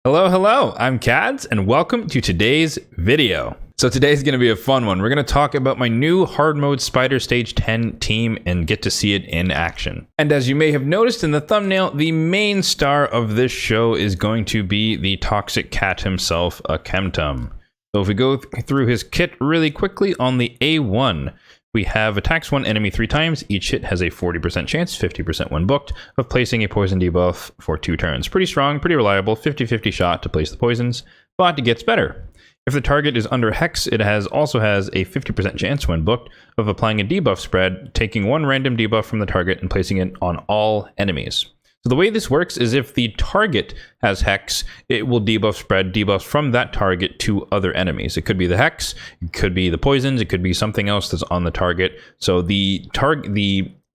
Hello, I'm Kads, and welcome to today's video. So today's going to be a fun one. We're going to talk about my new hard mode Spider Stage 10 team and get to see it in action. And as you may have noticed in the thumbnail, the main star of this show is going to be the toxic cat himself, Akemtum. So if we go through his kit really quickly, on the A1, we have attacks one enemy 3 times. Each hit has a 40% chance, 50% when booked, of placing a poison debuff for 2 turns. Pretty strong, pretty reliable, 50-50 shot to place the poisons, but it gets better. If the target is under Hex, it also has a 50% chance when booked of applying a debuff spread, taking one random debuff from the target and placing it on all enemies. So the way this works is if the target has Hex, it will debuff spread debuffs from that target to other enemies. It could be the Hex, it could be the poisons, it could be something else that's on the target. So the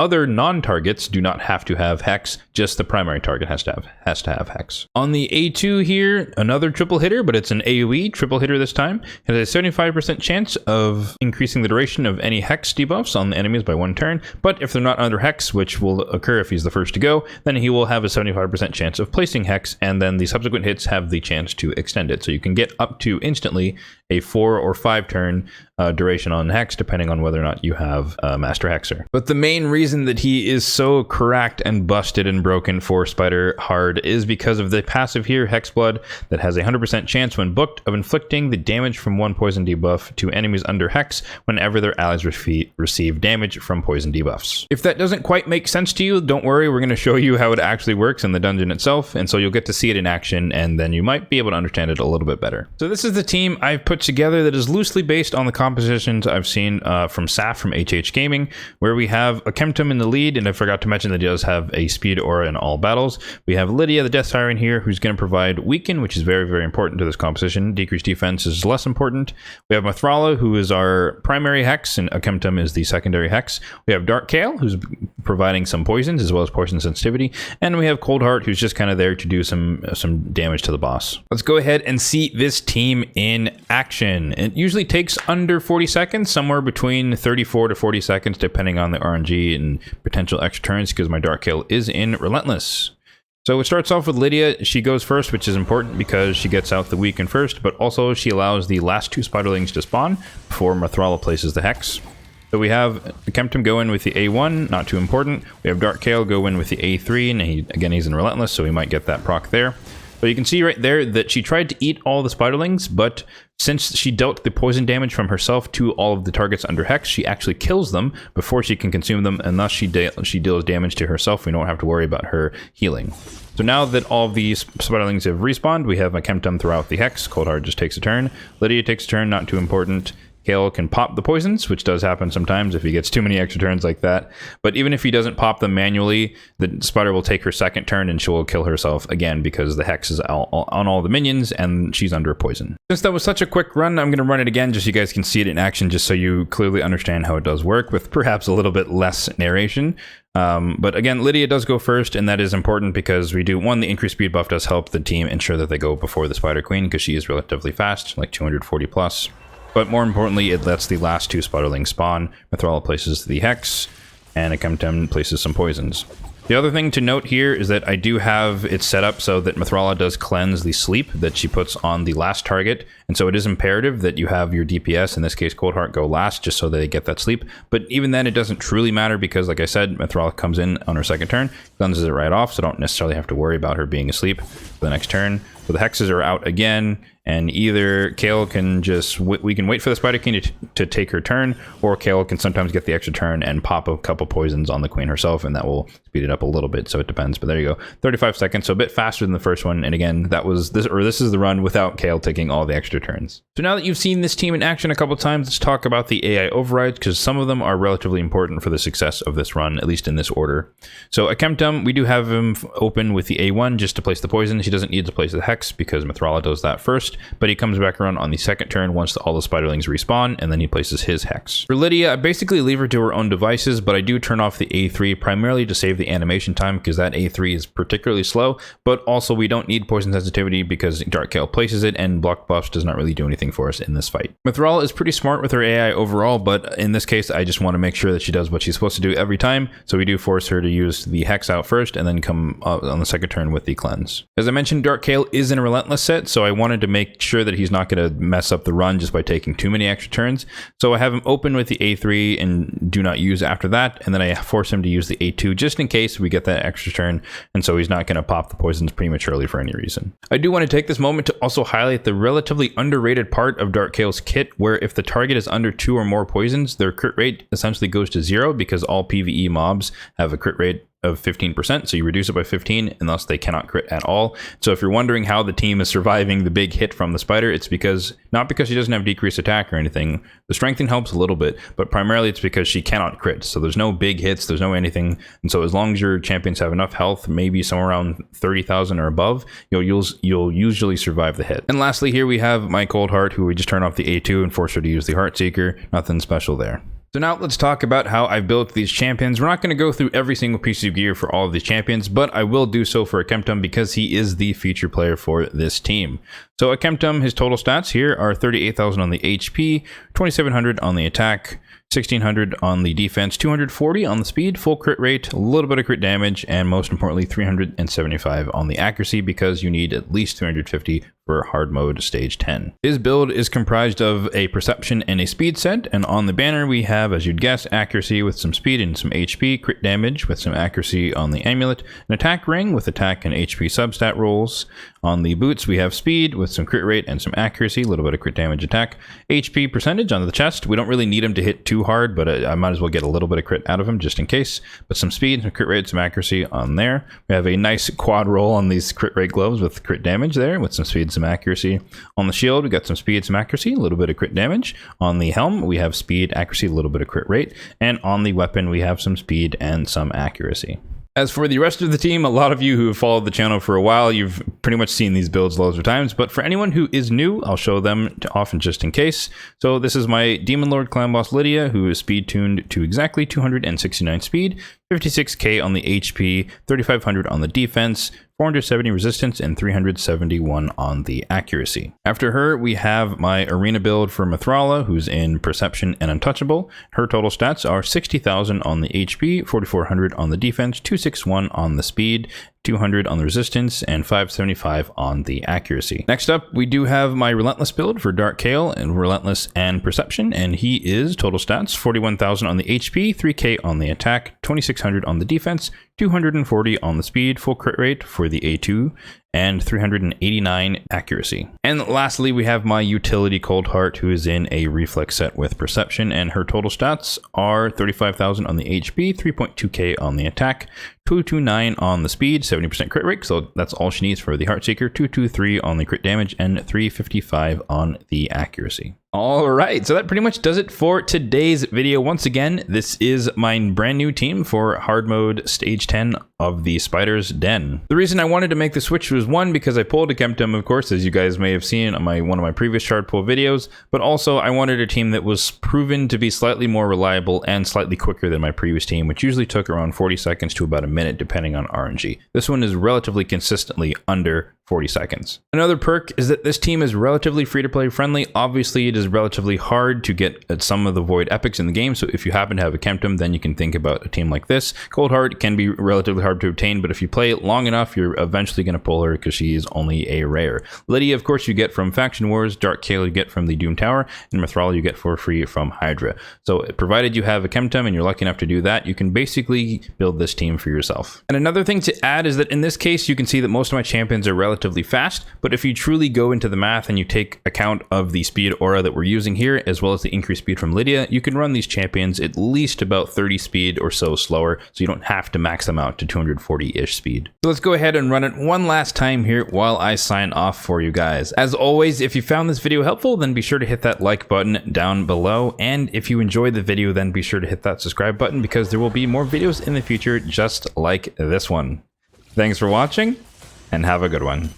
other non-targets do not have to have Hex, just the primary target has to have Hex. On the A2 here, another triple hitter, but it's an AoE triple hitter this time. It has a 75% chance of increasing the duration of any Hex debuffs on the enemies by 1 turn, but if they're not under Hex, which will occur if he's the first to go, then he will have a 75% chance of placing Hex, and then the subsequent hits have the chance to extend it. So you can get up to instantly a 4 or 5 turn duration on Hex, depending on whether or not you have Master Hexer. But the main reason that he is so cracked and busted and broken for Spider Hard is because of the passive here, Hexblood, that has a 100% chance when booked of inflicting the damage from 1 poison debuff to enemies under Hex whenever their allies receive damage from poison debuffs. If that doesn't quite make sense to you, don't worry, we're going to show you how it actually works in the dungeon itself, and so you'll get to see it in action, and then you might be able to understand it a little bit better. So this is the team I've put together that is loosely based on the compositions I've seen from Saf from HH Gaming, where we have Akemtum in the lead, and I forgot to mention that he does have a speed aura in all battles. We have Lydia, the Death Siren here, who's going to provide Weaken, which is very, very important to this composition. Decreased defense is less important. We have Mithrala, who is our primary Hex, and Akemtum is the secondary Hex. We have Dark Kale, who's providing some poisons, as well as poison sensitivity. And we have Cold Heart, who's just kind of there to do some damage to the boss. Let's go ahead and see this team in action. It usually takes under 40 seconds, somewhere between 34 to 40 seconds, depending on the RNG and potential extra turns, because my Dark Kale is in Relentless. So it starts off with Lydia. She goes first, which is important because she gets out the Weaken first, but also she allows the last 2 Spiderlings to spawn before Mithrala places the Hex. So we have Akemtum go in with the A1, not too important. We have Dark Kale go in with the A3, and he's in Relentless, so we might get that proc there. But you can see right there that she tried to eat all the Spiderlings, but since she dealt the poison damage from herself to all of the targets under Hex, she actually kills them before she can consume them, and thus she deals damage to herself. We don't have to worry about her healing. So now that all of these Spiderlings have respawned, we have Akemtum throughout the Hex. Cold Heart just takes a turn. Lydia takes a turn, not too important. Kale can pop the poisons, which does happen sometimes if he gets too many extra turns like that. But even if he doesn't pop them manually, the Spider will take her second turn and she will kill herself again because the Hex is on all the minions and she's under poison. Since that was such a quick run, I'm going to run it again just so you guys can see it in action, just so you clearly understand how it does work with perhaps a little bit less narration. But again, Lydia does go first, and that is important because we do, one, the increased speed buff does help the team ensure that they go before the Spider Queen because she is relatively fast, like 240 plus. But more importantly, it lets the last 2 Spiderlings spawn. Mithrala places the Hex, and Akemtum places some poisons. The other thing to note here is that I do have it set up so that Mithrala does cleanse the sleep that she puts on the last target, and so it is imperative that you have your DPS, in this case Cold Heart, go last just so that they get that sleep. But even then, it doesn't truly matter because, like I said, Mithrala comes in on her second turn, cleanses it right off, so don't necessarily have to worry about her being asleep for the next turn. So the Hexes are out again, and either Kale can just, we can wait for the Spider Queen to take her turn, or Kale can sometimes get the extra turn and pop a couple poisons on the Queen herself, and that will speed it up a little bit, so it depends. But there you go, 35 seconds, so a bit faster than the first one. And again, this is the run without Kale taking all the extra turns. So now that you've seen this team in action a couple times, let's talk about the AI overrides, because some of them are relatively important for the success of this run, at least in this order. So Akemtum, we do have him open with the A1 just to place the poison. He doesn't need to place the Hex because Mithrala does that first, but he comes back around on the second turn once all the Spiderlings respawn, and then he places his Hex. For Lydia, I basically leave her to her own devices, but I do turn off the A3 primarily to save the animation time because that A3 is particularly slow, but also we don't need poison sensitivity because Dark Kale places it, and block buffs does not really do anything for us in this fight. Mithrala is pretty smart with her AI overall, but in this case, I just want to make sure that she does what she's supposed to do every time, so we do force her to use the Hex out first and then come on the second turn with the cleanse. As I mentioned, Dark Kale is is in a relentless set, so I wanted to make sure that he's not going to mess up the run just by taking too many extra turns. So I have him open with the A3 and do not use after that, and then I force him to use the A2 just in case we get that extra turn, and so he's not going to pop the poisons prematurely for any reason. I do want to take this moment to also highlight the relatively underrated part of Dark Kael's kit, where if the target is under 2 or more poisons, their crit rate essentially goes to 0 because all PvE mobs have a crit rate of 15%, so you reduce it by 15 and thus they cannot crit at all. So if you're wondering how the team is surviving the big hit from the spider, it's because not because she doesn't have decreased attack or anything. The strengthening helps a little bit, but primarily it's because she cannot crit. So there's no big hits, there's no anything, and so as long as your champions have enough health, maybe somewhere around 30,000 or above, you'll usually survive the hit. And lastly, here we have my Cold Heart, who we just turn off the A2 and force her to use the Heart Seeker. Nothing special there. So now let's talk about how I built these champions. We're not going to go through every single piece of gear for all of these champions, but I will do so for Akemtum because he is the feature player for this team. So Akemtum, his total stats here are 38,000 on the HP, 2,700 on the attack, 1,600 on the defense, 240 on the speed, full crit rate, a little bit of crit damage, and most importantly 375 on the accuracy because you need at least 350 for hard mode stage 10. His build is comprised of a perception and a speed set, and on the banner we have, as you'd guess, accuracy with some speed and some HP, crit damage with some accuracy on the amulet, an attack ring with attack and HP substat rolls. On the boots we have speed with some crit rate and some accuracy, a little bit of crit damage attack, HP percentage on the chest. We don't really need him to hit too hard, but I might as well get a little bit of crit out of him just in case. But some speed, some crit rate, some accuracy on there. We have a nice quad roll on these crit rate gloves with crit damage there with some speed, some accuracy. On the shield we got some speed, some accuracy, a little bit of crit damage. On the helm we have speed, accuracy, a little bit of crit rate. And on the weapon we have some speed and some accuracy. As for the rest of the team, a lot of you who have followed the channel for a while, you've pretty much seen these builds loads of times, but for anyone who is new, I'll show them often just in case. So this is my Demon Lord Clan Boss Lydia, who is speed tuned to exactly 269 speed, 56k on the HP, 3,500 on the defense, 470 resistance, and 371 on the accuracy. After her, we have my arena build for Mithrala, who's in Perception and Untouchable. Her total stats are 60,000 on the HP, 4,400 on the defense, 261 on the speed, 200 on the resistance, and 575 on the accuracy. Next up, we do have my Relentless build for Dark Kael and Relentless and Perception, and he is total stats 41,000 on the HP, 3k on the attack, 2,600 on the defense, 240 on the speed, full crit rate for the A2, and 389 accuracy. And lastly, we have my utility Cold Heart, who is in a reflex set with Perception, and her total stats are 35,000 on the HP, 3.2k on the attack, 229 on the speed, 70% crit rate, so that's all she needs for the Heartseeker, 223 on the crit damage, and 355 on the accuracy. All right, so that pretty much does it for today's video. Once again, this is my brand new team for hard mode stage 10 of the Spider's Den. The reason I wanted to make the switch was one, because I pulled Akemtum, of course, as you guys may have seen on one of my previous shard pull videos, but also I wanted a team that was proven to be slightly more reliable and slightly quicker than my previous team, which usually took around 40 seconds to about a minute, depending on RNG. This one is relatively consistently under 40 seconds. Another perk is that this team is relatively free-to-play friendly. Obviously, it is relatively hard to get at some of the void epics in the game, so if you happen to have Akemtum, then you can think about a team like this. Cold Heart can be relatively hard to obtain, but if you play it long enough, you're eventually going to pull her because she is only a rare. Lydia, of course, you get from Faction Wars, Dark Kael you get from the Doom Tower, and Mithrala you get for free from Hydra. So provided you have Akemtum and you're lucky enough to do that, you can basically build this team for yourself. And another thing to add is that in this case, you can see that most of my champions are relatively fast, but if you truly go into the math and you take account of the speed aura that we're using here, as well as the increased speed from Lydia, you can run these champions at least about 30 speed or so slower, so you don't have to max them out to 240-ish speed. So let's go ahead and run it one last time here while I sign off for you guys. As always, if you found this video helpful, then be sure to hit that like button down below, and if you enjoyed the video, then be sure to hit that subscribe button because there will be more videos in the future just like this one. Thanks for watching, and have a good one.